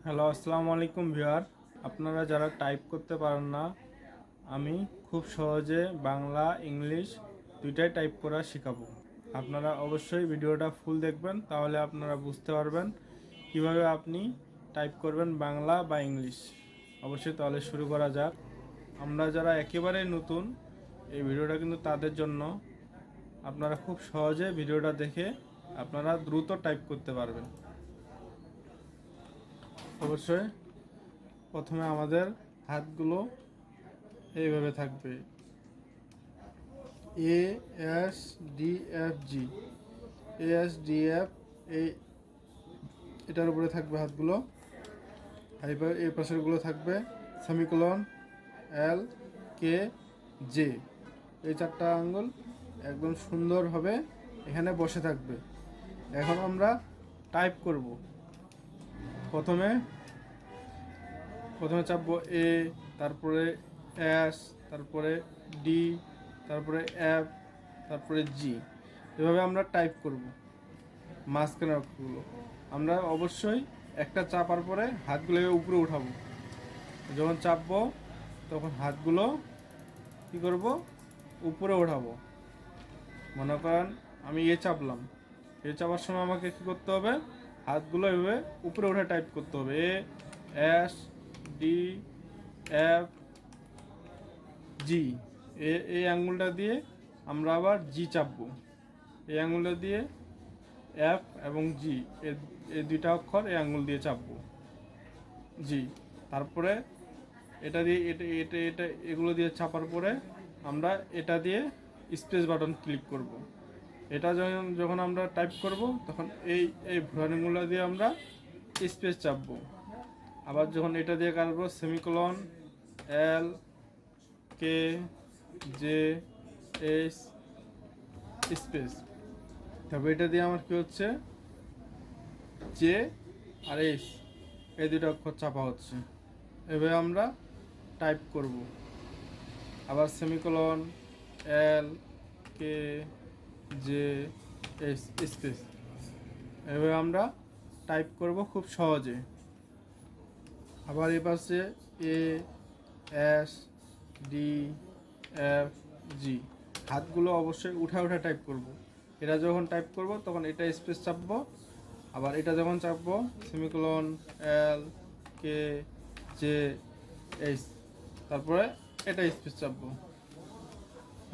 Hello, আসসালামু আলাইকুম viewer. আপনারা যারা টাইপ করতে পারেন না, আমি খুব সহজে বাংলা ইংলিশ দুইটাই টাইপ করা শেখাবো। আপনারা অবশ্যই ভিডিওটা ফুল দেখবেন, তাহলে আপনারা বুঝতে পারবেন কিভাবে আপনি টাইপ করবেন বাংলা বা ইংলিশ। অবশ্যই তাহলে শুরু করা যাক। আমরা যারা একেবারে নতুন, এই ভিডিওটা কিন্তু তাদের জন্য। আপনারা খুব সহজে ভিডিওটা দেখে আপনারা দ্রুত টাইপ করতে পারবেন। অবশ্যই প্রথমে আমাদের হাতগুলো এইভাবে থাকবে, ASDFG, ASDF, এটার উপরে থাকবে হাতগুলো। এই পাশেরগুলো থাকবে সেমিকোলন, LKJ। এই চারটা আঙ্গুল একদম সুন্দরভাবে এখানে বসে থাকবে। এখন আমরা টাইপ করব। প্রথমে চাপবো A, তারপরে S, তারপরে D, তারপরে F, তারপরে G। এভাবে আমরা টাইপ করব মাঝখানের অক্ষরগুলো। আমরা অবশ্যই একটা চাপার পরে হাতগুলো উপরে উঠাবো। যখন চাপবো তখন হাতগুলো কি করব, উপরে উঠাবো। মনে করেন আমি চাপলাম, চাপার সময় আমাকে কি করতে হবে, হাতগুলো এভাবে উপরে উঠে টাইপ করতে হবে। ASDFG। এই আঙুলটা দিয়ে আমরা আবার জি চাপবো। এই আঙুলটা দিয়ে F এবং G, এই দুইটা অক্ষর এই আঙুল দিয়ে চাপবো, জি। তারপরে এটা দিয়ে এটা এগুলো দিয়ে চাপার পরে আমরা এটা দিয়ে স্পেস বাটন ক্লিক করব। এটা যখন আমরা টাইপ করব তখন এই ভুরানিগুলো দিয়ে আমরা স্পেস চাপবো। আবার যখন এটা দিয়ে কাটবো সেমিকোলন, LKJ স্পেস। তবে এটা দিয়ে আমার কি হচ্ছে, জে আর এস, এই দুটো অক্ষর চাপা হচ্ছে। এভাবে আমরা টাইপ করব। আবার সেমিকোলন, LKJ স্পেস। এভাবে আমরা টাইপ করব খুব সহজে। আবার এই পাশে ASDFG। হাতগুলো অবশ্যই উঠা টাইপ করব। এটা যখন টাইপ করব তখন এটা স্পেস চাপবো। আবার এটা যখন চাপবো সেমিকোলন, LKJ, তারপরে এটা স্পেস চাপবো।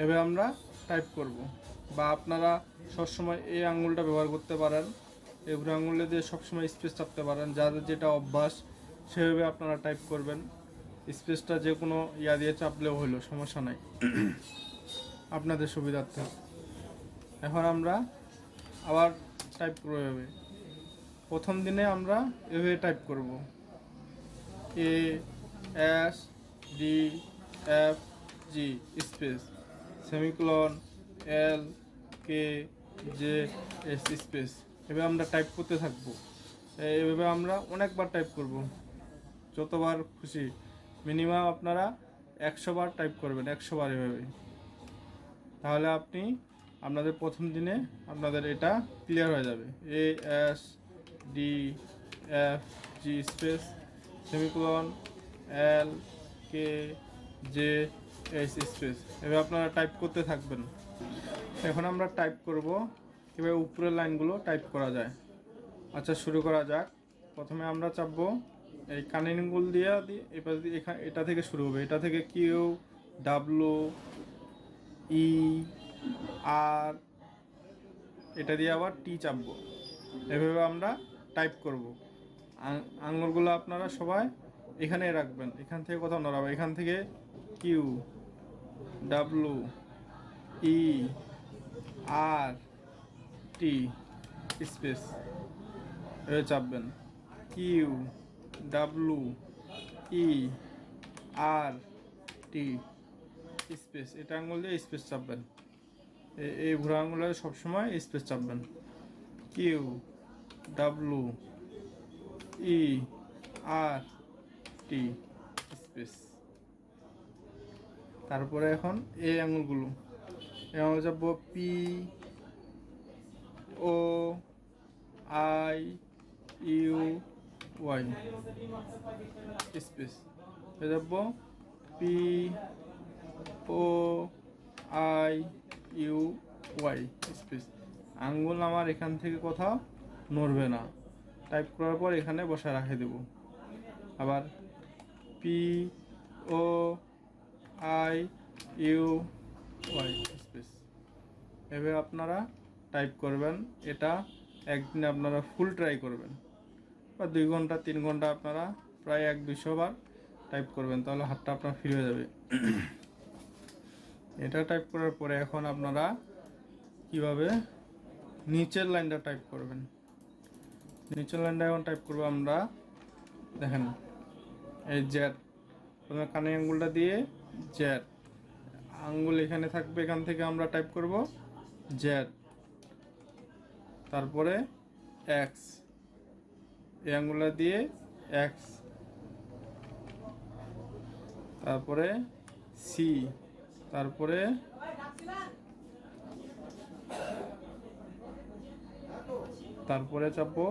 এভাবে আমরা টাইপ করব। বা আপনারা সবসময় এই আঙুলটা ব্যবহার করতে পারেন, এই বুড়ো আঙুলে দিয়ে সবসময় স্পেস চাপতে পারেন। যাদের যেটা অভ্যাস সেভাবে আপনারা টাইপ করবেন। স্পেসটা যে কোনো দিয়ে চাপলেও হইলো, সমস্যা নাই, আপনাদের সুবিধার্থে। এখন আমরা আবার টাইপ করবো এভাবে। প্রথম দিনে আমরা এভাবে টাইপ করব, ASDFG space, semicolon, LKJ space. এভাবে আমরা টাইপ করতে থাকবো। এভাবে আমরা অনেকবার টাইপ করব, যতবার খুশি। মিনিমাম আপনারা 100 বার টাইপ করবেন, 100 বার এভাবে। তাহলে আপনাদের প্রথম দিনে আপনাদের এটা ক্লিয়ার হয়ে যাবে। ASDFG space, semicolon, LKJ space. এভাবে আপনারা টাইপ করতে থাকবেন। এখন আমরা টাইপ করব কীভাবে উপরের লাইনগুলো টাইপ করা যায়। আচ্ছা, শুরু করা যাক। প্রথমে আমরা চাপবো এই কানের আঙুল দিয়ে এবার এখানে এটা থেকে শুরু হবে। এটা থেকে QWER, এটা দিয়ে আবার টি চাপবো। এভাবে আমরা টাইপ করব। আঙুলগুলো আপনারা সবাই এখানে রাখবেন, এখান থেকে কোথাও নড়াবো। এখান থেকে QWERT স্পেস এভাবে চাপবেন। QWERT স্পেস, এটা আঙুল দিয়ে স্পেস চাপবেন। এই ঘোড়া আঙুলে সবসময় স্পেস চাপবেন। QWERT space. তারপরে এখন এই আঙুল চাপবো, POIUT ওয়াই স্পেস হয়ে যাব P O I U Y space. আঙ্গুল আমার এখান থেকে কোথাও নড়বে না। টাইপ করার পর এখানে বসা রেখে দেব। আবার P O I U Y space. এভাবে আপনারা টাইপ করবেন। এটা একদিনে আপনারা ফুল ট্রাই করবেন, বা 2 ঘন্টা 3 ঘন্টা আপনারা প্রায় 100-200 বার টাইপ করবেন, তাহলে হাতটা আপনার ফ্রি হয়ে যাবে। এটা টাইপ করার পরে এখন আপনারা কিভাবে নিচের লাইনটা টাইপ করবেন। নিচের লাইনটা এখন টাইপ করবো আমরা, দেখেন এই জেড, প্রথমে কানে আঙ্গুলটা দিয়ে জেড, আঙ্গুল এখানে থাকবে, এখান থেকে আমরা টাইপ করব জেড, তারপরে এক্স, এই আঙ্গুলটা দিয়ে এক্স, তারপরে সি, তারপরে চাপবো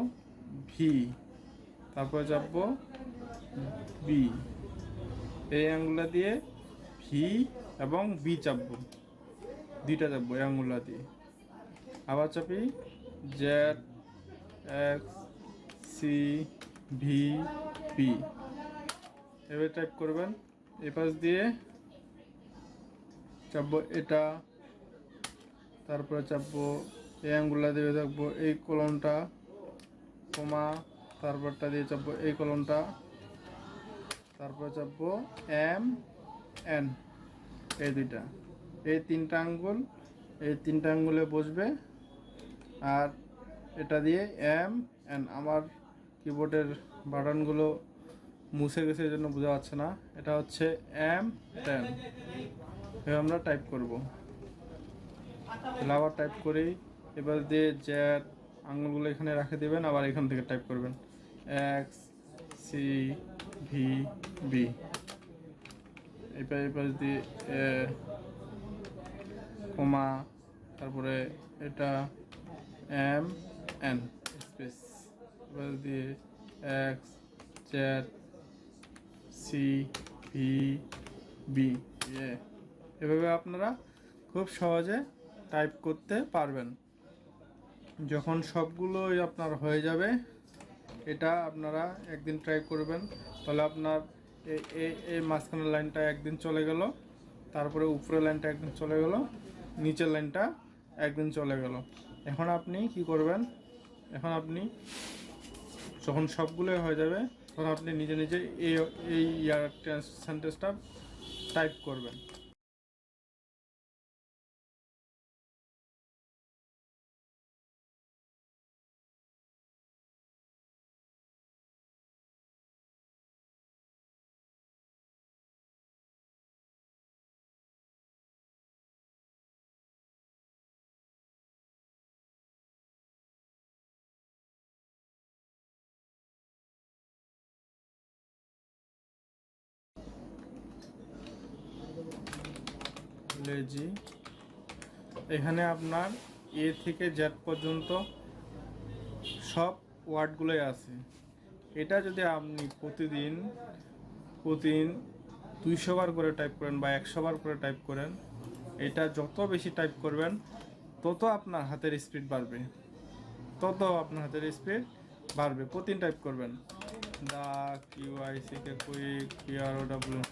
ভি, তারপরে চাপবো বি, এই আঙ্গুলটা দিয়ে ভি এবং বি চাপবো, দুইটা চাপবো এই আঙ্গুলটা দিয়ে। আবার চাপি Z X C V B, এভাবে টাইপ করবেন। এই পাশ দিয়ে চাপবো এটা, তারপরে চাপবো এই আঙ্গুলটা দিয়ে থাকবো এই কলমটা, কমা, তারপরটা দিয়ে চাপবো এই কলমটা, তারপর চাপবো এম এন, এই দুইটা, এই তিনটা আঙ্গুল, এই তিনটা আঙ্গুলে বসবে। আর এটা দিয়ে এম এন, আমার কিবোর্ডের বাটনগুলো মুছে গেছে এই জন্য বোঝা যাচ্ছে না, এটা হচ্ছে এম 10। এবার আমরা টাইপ করব। আবার টাইপ করি, এবার দিয়ে জেড, আঙ্গুলগুলো এখানে রেখে দেবেন, আবার এখান থেকে টাইপ করবেন এক্স সি ভি বি, এপাশ দিয়ে কমা, তারপরে এটা এম এন স্পেস, এবার দিয়ে X Z C V B. এভাবে আপনারা খুব সহজে টাইপ করতে পারবেন। যখন সবগুলোই আপনার হয়ে যাবে, এটা আপনারা একদিন ট্রাই করবেন, তাহলে আপনার এই মাঝখানের লাইনটা একদিন চলে গেল, তারপরে উপরের লাইনটা একদিন চলে গেল, নিচের লাইনটা একদিন চলে গেল। এখন আপনি কি করবেন, এখন আপনি যখন সবগুলোই হয়ে যাবে, তখন আপনি নিজে নিজে এই সেন্টেন্সটা টাইপ করবেন। লেজি, এখানে আপনার এ থেকে জেড পর্যন্ত সব ওয়ার্ডগুলোই আছে। এটা যদি আপনি প্রতিদিন 200 বার করে টাইপ করেন বা 100 বার করে টাইপ করেন, এটা যত বেশি টাইপ করবেন তত আপনার হাতের স্পিড বাড়বে, প্রতিদিন টাইপ করবেন। দা কিউআইসি কে কুইক পিআরওডব্লিউ,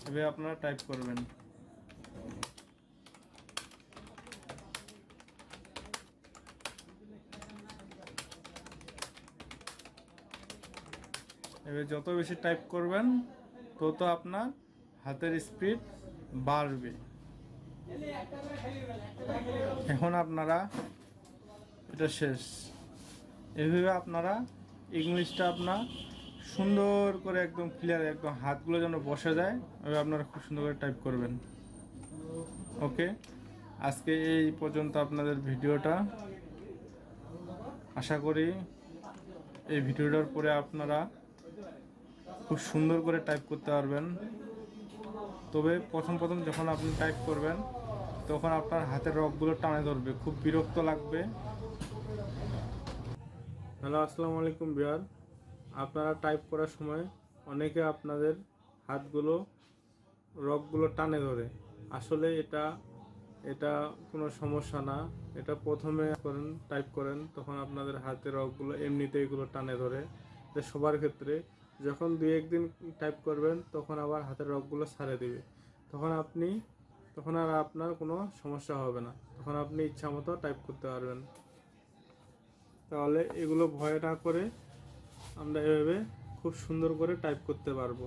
এভাবে আপনারা টাইপ করবেন। এবার যত বেশি টাইপ করবেন তত আপনার হাতের স্পিড বাড়বে। এখন আপনারা এটা শেষ, এভাবে আপনারা ইংলিশটা আপনার সুন্দর করে একদম ক্লিয়ার, একদম হাতগুলো যেন বসে যায়, এভাবে আপনারা খুব সুন্দর করে টাইপ করবেন। ওকে, আজকে এই পর্যন্ত আপনাদের ভিডিওটা। আশা করি এই ভিডিওটার পরে আপনারা খুব সুন্দর করে টাইপ করতে পারবেন। তবে প্রথম যখন আপনি টাইপ করবেন তখন আপনার হাতের রগগুলো টানে ধরবে, খুব বিরক্ত লাগবে। হ্যালো, আসসালামু আলাইকুম বিয়ার। আপনারা টাইপ করার সময় অনেকে আপনাদের হাতগুলো রগগুলো টানে ধরে। আসলে এটা এটা কোনো সমস্যা না। এটা প্রথমে টাইপ করেন তখন আপনাদের হাতের রগগুলো এমনিতে এগুলো টানে ধরে। এটা সবার ক্ষেত্রে। যখন 2-1 দিন টাইপ করবেন তখন আবার হাতের রগগুলো ছাড়ে দিবে। তখন আর আপনার কোনো সমস্যা হবে না। তখন আপনি ইচ্ছা মতো টাইপ করতে পারবেন। তাহলে এগুলো ভয় না করে আমরা এভাবে খুব সুন্দর করে টাইপ করতে পারবো।